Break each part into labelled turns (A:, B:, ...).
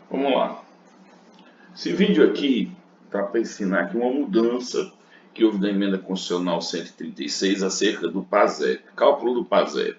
A: Vamos lá. Esse vídeo aqui está para ensinar aqui uma mudança que houve na emenda constitucional 136 acerca do PASEP, cálculo do PASEP.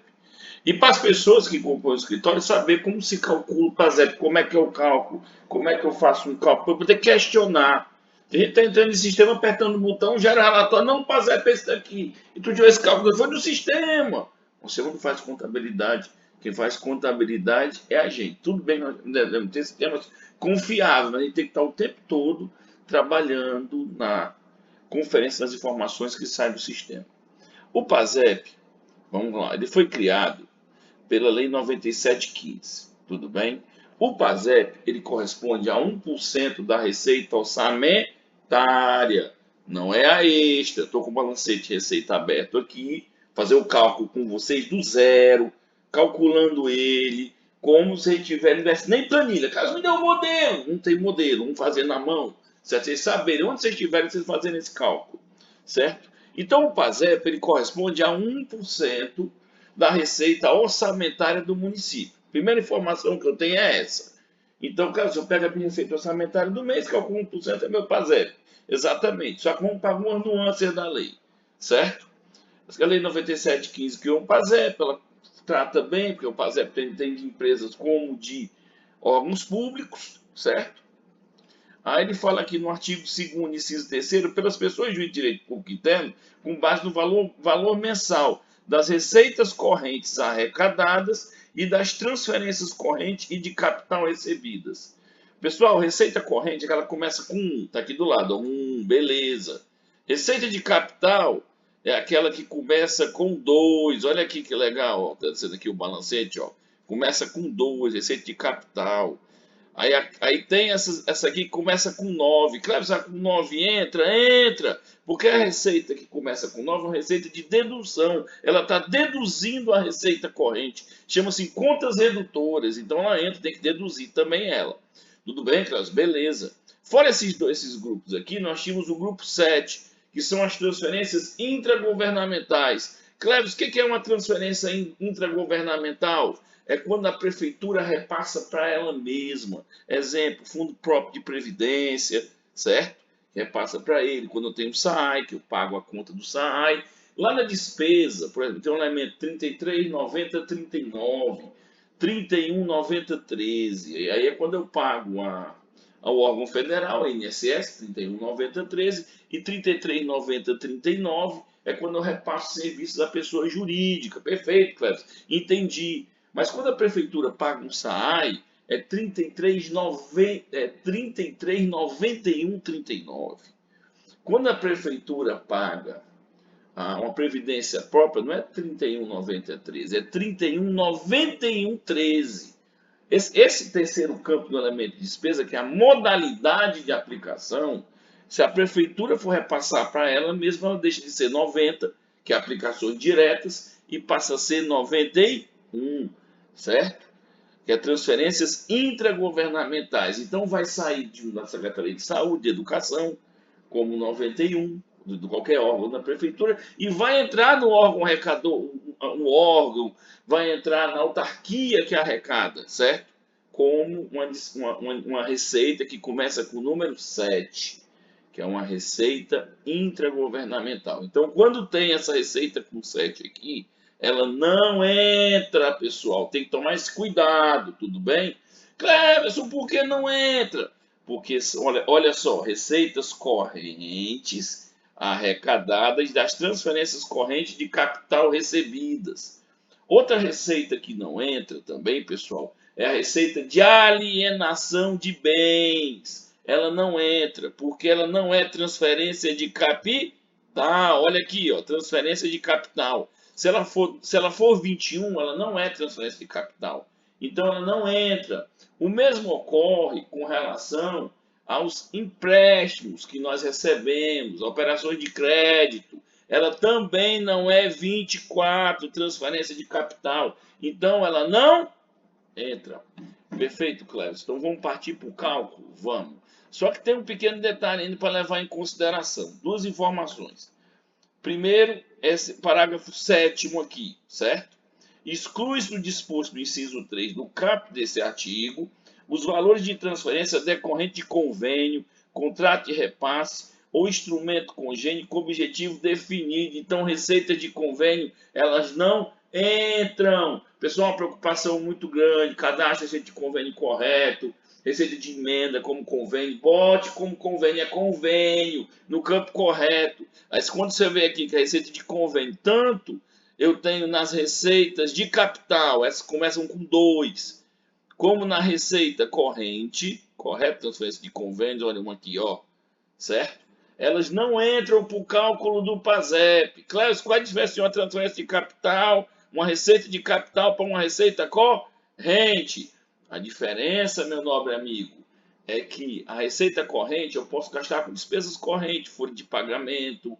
A: E para as pessoas que compõem o escritório saber como se calcula o PASEP, como é que é o cálculo, como é que eu faço um cálculo, para poder questionar. Tem gente que está entrando no sistema, apertando o botão, gera relatório, não, o PASEP é esse daqui. E tu tivesse esse cálculo, foi do sistema. Você não faz contabilidade. Quem faz contabilidade é a gente. Tudo bem, nós devemos ter sistemas confiáveis, mas a gente tem que estar o tempo todo trabalhando na conferência das informações que saem do sistema. O PASEP, vamos lá, ele foi criado pela Lei 9715, tudo bem? O PASEP, ele corresponde a 1% da receita orçamentária, não é a extra. Estou com o balancete de receita aberto aqui, fazer o cálculo com vocês do zero, calculando ele, como se tivesse nem planilha. Caso me dê um modelo, não tem modelo, vamos fazer na mão, certo? Vocês saberem onde vocês estiverem, vocês fazendo esse cálculo, certo? Então o PASEP, ele corresponde a 1% da receita orçamentária do município. Primeira informação que eu tenho é essa. Então, cara, se eu pego a minha receita orçamentária do mês, calculo 1% é meu PASEP. Exatamente. Só que vamos para algumas nuances da lei, certo? A lei 9715 criou um PASEP, ela trata bem, porque o PASEP tem de empresas como de órgãos públicos, certo? Aí ele fala aqui no artigo 2º, inciso 3º, pelas pessoas de direito público interno, com base no valor mensal das receitas correntes arrecadadas e das transferências correntes e de capital recebidas. Pessoal, receita corrente, ela começa com 1, tá aqui do lado, 1, beleza. Receita de capital é aquela que começa com 2, olha aqui que legal, ó, tá sendo aqui o balancete, ó. Começa com 2, receita de capital. Aí tem essa aqui que começa com 9. Claro, já com 9 entra. Porque a receita que começa com 9 é uma receita de dedução. Ela está deduzindo a receita corrente. Chama-se contas redutoras. Então ela entra, tem que deduzir também ela. Tudo bem, Cláudio? Beleza. Fora esses grupos aqui, nós tínhamos o grupo 7, que são as transferências intragovernamentais. Cleves, o que é uma transferência intragovernamental? É quando a prefeitura repassa para ela mesma. Exemplo, fundo próprio de previdência, certo? Repassa para ele. Quando eu tenho SAAI, que eu pago a conta do SAAI. Lá na despesa, por exemplo, tem um elemento 33,90, 39, 31,90, 13. E aí é quando eu pago ao órgão federal, a INSS, 31,90, 13, e 33,90, 39 é quando eu repasso serviços à pessoa jurídica. Perfeito, Cleves. Entendi. Mas quando a prefeitura paga um SAAI, é 33,91, 39. Quando a prefeitura paga uma previdência própria, não é 31,93, é 31,91, 13. Esse terceiro campo do elemento de despesa, que é a modalidade de aplicação, se a prefeitura for repassar para ela mesma, ela deixa de ser 90, que é aplicações diretas, e passa a ser 91, certo? Que é transferências intragovernamentais. Então vai sair da Secretaria de Saúde, de Educação, como 91, de qualquer órgão da prefeitura, e vai entrar no órgão arrecador, um órgão, vai entrar na autarquia que arrecada, certo? Como uma receita que começa com o número 7, que é uma receita intragovernamental. Então, quando tem essa receita com 7 aqui, ela não entra, pessoal. Tem que tomar esse cuidado, tudo bem? Cleverson, por que não entra? Porque, olha só, receitas correntes arrecadadas das transferências correntes de capital recebidas. Outra receita que não entra também, pessoal, é a receita de alienação de bens. Ela não entra, porque ela não é transferência de capital. Olha aqui, ó, transferência de capital. Se ela for 21, ela não é transferência de capital. Então ela não entra. O mesmo ocorre com relação aos empréstimos que nós recebemos, operações de crédito. Ela também não é 24, transferência de capital. Então ela não entra. Perfeito, Cléber. Então vamos partir para o cálculo? Vamos. Só que tem um pequeno detalhe ainda para levar em consideração. Duas informações. Primeiro, esse parágrafo 7º aqui, certo? Exclui-se do disposto do inciso 3 do caput desse artigo os valores de transferência decorrente de convênio, contrato de repasse ou instrumento congênio com objetivo definido. Então, receitas de convênio, elas não entram. Pessoal, uma preocupação muito grande, cadastre receita de convênio correto, receita de emenda como convênio, bote como convênio, é convênio, no campo correto. Mas quando você vê aqui que a receita de convênio, tanto eu tenho nas receitas de capital, essas começam com 2, como na receita corrente, correto? Transferência de convênios, olha uma aqui, ó, certo? Elas não entram para o cálculo do PASEP. Cléus, qual é a diferença de uma transferência de capital, uma receita de capital para uma receita corrente? A diferença, meu nobre amigo, é que a receita corrente eu posso gastar com despesas correntes, folha de pagamento,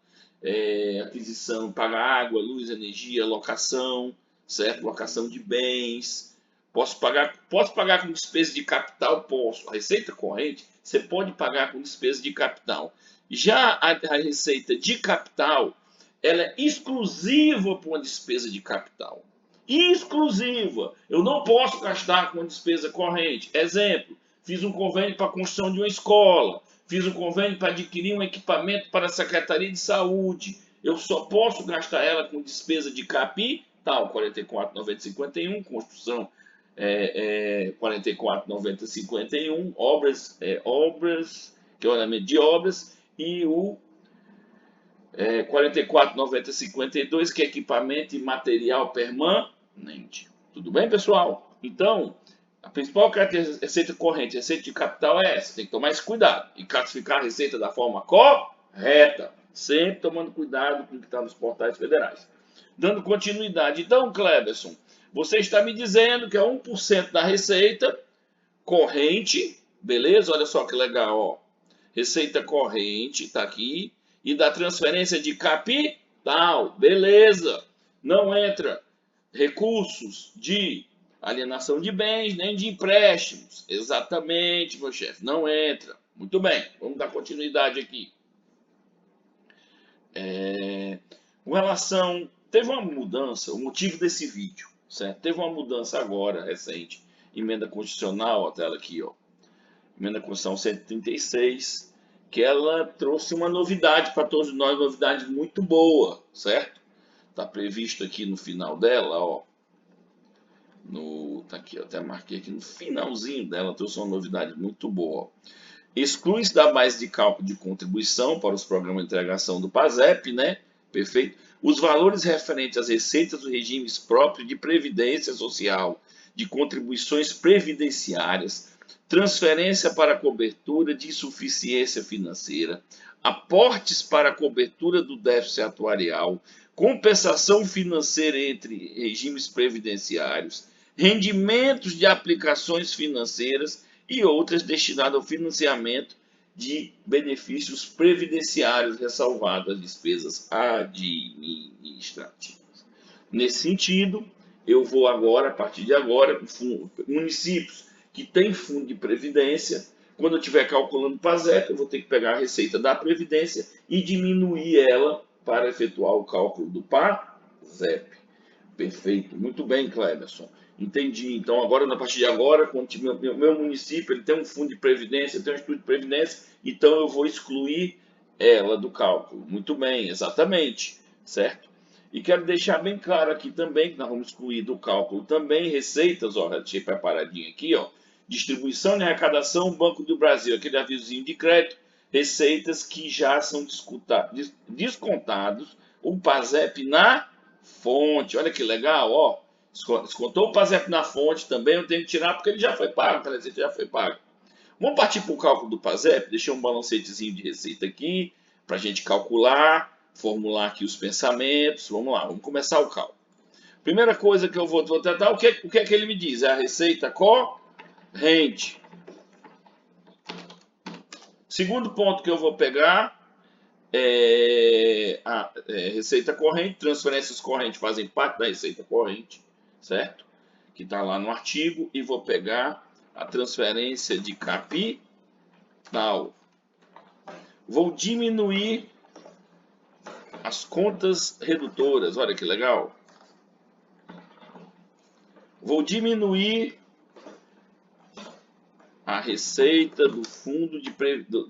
A: aquisição, pagar água, luz, energia, locação, certo? Locação de bens. Posso pagar com despesa de capital? Posso. A receita corrente, você pode pagar com despesa de capital. Já a receita de capital, ela é exclusiva para uma despesa de capital. Exclusiva. Eu não posso gastar com uma despesa corrente. Exemplo, fiz um convênio para a construção de uma escola, fiz um convênio para adquirir um equipamento para a Secretaria de Saúde. Eu só posso gastar ela com despesa de capital, 44.90.51, construção 44.90.51, obras, que é o ordenamento de obras, e o 44.90.52, que é equipamento e material permanente. Tudo bem, pessoal? Então, a principal característica da receita corrente, receita de capital é essa. Tem que tomar esse cuidado e classificar a receita da forma correta, sempre tomando cuidado com o que está nos portais federais. Dando continuidade. Então, Cleberson, você está me dizendo que é 1% da receita corrente, beleza? Olha só que legal, ó. Receita corrente, está aqui. E da transferência de capital, beleza. Não entra recursos de alienação de bens, nem de empréstimos. Exatamente, meu chefe, não entra. Muito bem, vamos dar continuidade aqui. Com relação... Teve uma mudança, o motivo desse vídeo, certo? Teve uma mudança agora, recente, emenda constitucional, a tela aqui, ó. Emenda Constitucional 136, que ela trouxe uma novidade para todos nós, novidade muito boa, certo? Está previsto aqui no final dela, ó. Tá aqui, eu até marquei aqui no finalzinho dela, trouxe uma novidade muito boa. Exclui-se da base de cálculo de contribuição para os programas de integração do PASEP, né? Perfeito? Os valores referentes às receitas dos regimes próprios de previdência social, de contribuições previdenciárias, transferência para cobertura de insuficiência financeira, aportes para cobertura do déficit atuarial, compensação financeira entre regimes previdenciários, rendimentos de aplicações financeiras e outras destinadas ao financiamento de benefícios previdenciários, ressalvado as despesas administrativas. Nesse sentido, eu vou agora, a partir de agora, municípios que têm fundo de previdência, quando eu estiver calculando o PASEP, eu vou ter que pegar a receita da previdência e diminuir ela para efetuar o cálculo do PASEP. Perfeito, muito bem, Cleberson. Entendi. Então, agora, a partir de agora, quando meu município ele tem um fundo de previdência, tem um estudo de previdência, então eu vou excluir ela do cálculo. Muito bem, exatamente, certo? E quero deixar bem claro aqui também que nós vamos excluir do cálculo também receitas, ó, deixei preparadinho aqui, ó, distribuição de arrecadação, Banco do Brasil, aquele avisozinho de crédito, receitas que já são descontados, o PASEP na fonte. Olha que legal, ó. Descontou o PASEP na fonte também, eu tenho que tirar porque ele já foi pago, a receita já foi paga. Vamos partir para o cálculo do PASEP, deixei um balancetezinho de receita aqui, para a gente calcular, formular aqui os pensamentos. Vamos lá, vamos começar o cálculo. Primeira coisa que eu vou tratar, o que é que ele me diz? É a receita corrente. Segundo ponto que eu vou pegar é a receita corrente, transferências correntes fazem parte da receita corrente, certo? Que está lá no artigo, e vou pegar a transferência de capital. Vou diminuir as contas redutoras, olha que legal. Vou diminuir a receita do fundo de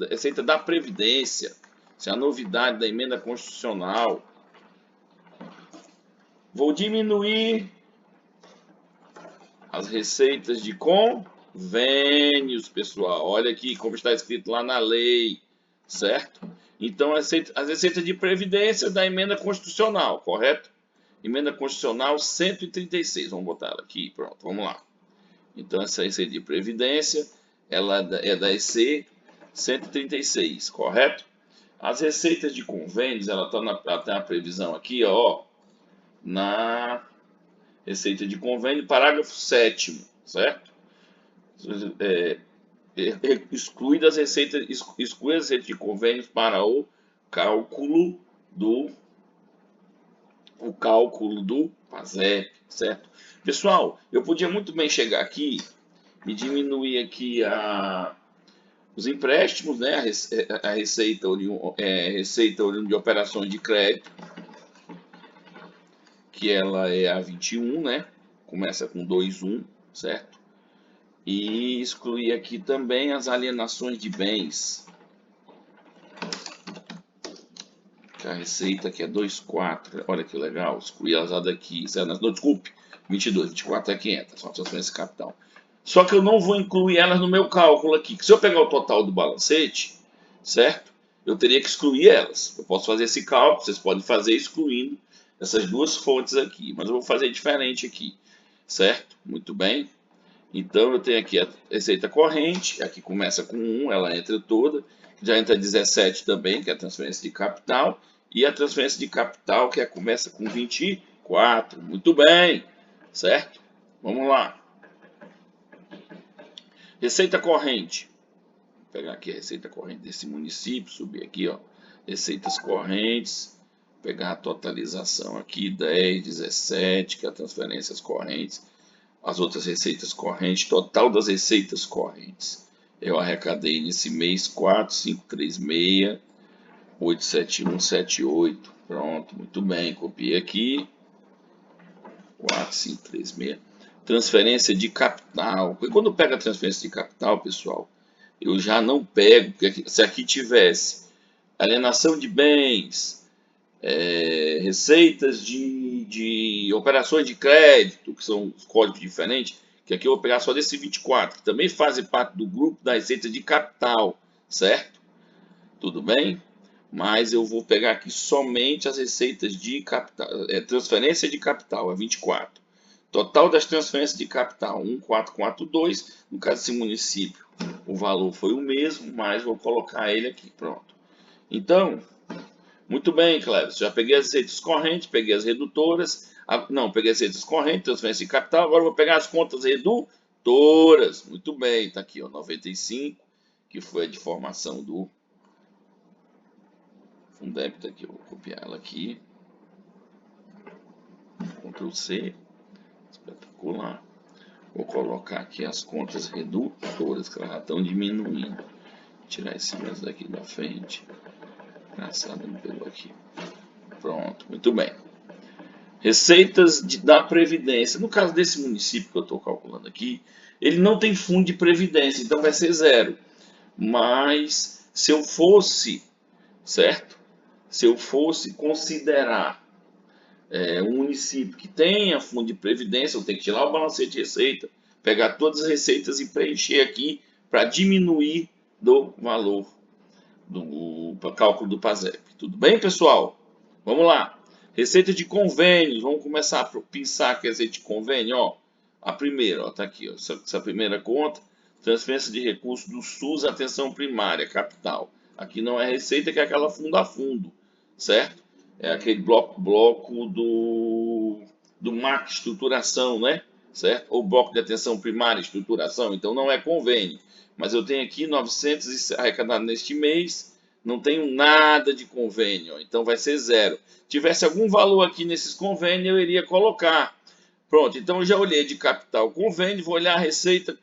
A: receita da Previdência. Isso é a novidade da emenda constitucional. Vou diminuir as receitas de convênios, pessoal. Olha aqui como está escrito lá na lei, certo? Então, as receitas de previdência da emenda constitucional, correto? Emenda constitucional 136. Vamos botar ela aqui, pronto, vamos lá. Então, essa receita de previdência, ela é da EC 136, correto? As receitas de convênios, ela tem a previsão aqui, ó, na receita de convênio, parágrafo 7º, certo? Exclui as receitas de convênios para o cálculo do PASEP, certo? Pessoal, eu podia muito bem chegar aqui e diminuir aqui os empréstimos, né? A receita oriunda de operações de crédito, que ela é a 21, né? Começa com 2.1, certo? E excluir aqui também as alienações de bens. A receita que é 2.4, olha que legal, excluir elas daqui. Não, desculpe, 22, 24 é 500, só transferência capital. Só que eu não vou incluir elas no meu cálculo aqui. Se eu pegar o total do balancete, certo? Eu teria que excluir elas. Eu posso fazer esse cálculo, vocês podem fazer excluindo essas duas fontes aqui, mas eu vou fazer diferente aqui, certo? Muito bem. Então, eu tenho aqui a receita corrente, aqui começa com 1, ela entra toda, já entra 17 também, que é a transferência de capital, e a transferência de capital, que começa com 24. Muito bem, certo? Vamos lá. Receita corrente. Vou pegar aqui a receita corrente desse município, subir aqui, ó, receitas correntes, pegar a totalização aqui, 10, 17, que é as transferências correntes. As outras receitas correntes, total das receitas correntes. Eu arrecadei nesse mês 4.536, 87178. Pronto, muito bem. Copiei aqui. 4.536. Transferência de capital. Quando eu pego a transferência de capital, pessoal, eu já não pego, porque se aqui tivesse alienação de bens, receitas de operações de crédito, que são os códigos diferentes, que aqui eu vou pegar só desse 24, que também fazem parte do grupo da receita de capital, certo? Tudo bem? Mas eu vou pegar aqui somente as receitas de capital, transferência de capital, é 24. Total das transferências de capital, 1.442, no caso desse município, o valor foi o mesmo, mas vou colocar ele aqui, pronto. Então, muito bem, Cleber. Já peguei as receitas correntes, peguei as redutoras. Peguei as receitas correntes, transferência de capital. Agora vou pegar as contas redutoras. Muito bem, está aqui, ó, 95, que foi a de formação do Fundeb. Tá aqui, eu vou copiar ela aqui. Ctrl C. Espetacular. Vou colocar aqui as contas redutoras, que elas já estão diminuindo. Vou tirar esse mês daqui da frente. Engraçado, não pegou aqui. Pronto, muito bem. Receitas da Previdência. No caso desse município que eu estou calculando aqui, ele não tem fundo de Previdência, então vai ser 0. Mas se eu fosse, certo? Se eu fosse considerar um município que tenha fundo de Previdência, eu tenho que tirar o balancete de receita, pegar todas as receitas e preencher aqui para diminuir do valor do cálculo do PASEP. Tudo bem, pessoal? Vamos lá. Receita de convênios. Vamos começar a pensar que a receita de convênio, ó. A primeira, ó, tá aqui, ó, essa primeira conta, transferência de recursos do SUS, atenção primária, capital. Aqui não é receita, que é aquela fundo a fundo, certo? É aquele bloco do MAC, estruturação, né? Certo? Ou bloco de atenção primária, estruturação. Então não é convênio. Mas eu tenho aqui 900 arrecadado neste mês, não tenho nada de convênio, então vai ser 0. Tivesse algum valor aqui nesses convênios, eu iria colocar. Pronto, então eu já olhei de capital convênio, vou olhar a receita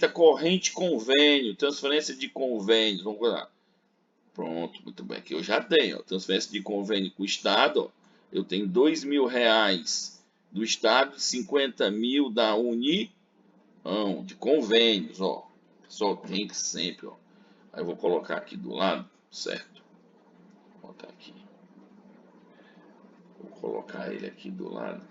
A: corrente convênio, transferência de convênios, vamos lá. Pronto, muito bem, aqui eu já tenho, ó, transferência de convênio com o Estado, ó, eu tenho R$2.000 do Estado, 50 mil da União, de convênios, ó. Só tem que sempre, ó. Aí eu vou colocar aqui do lado, certo? Vou botar aqui. Vou colocar ele aqui do lado.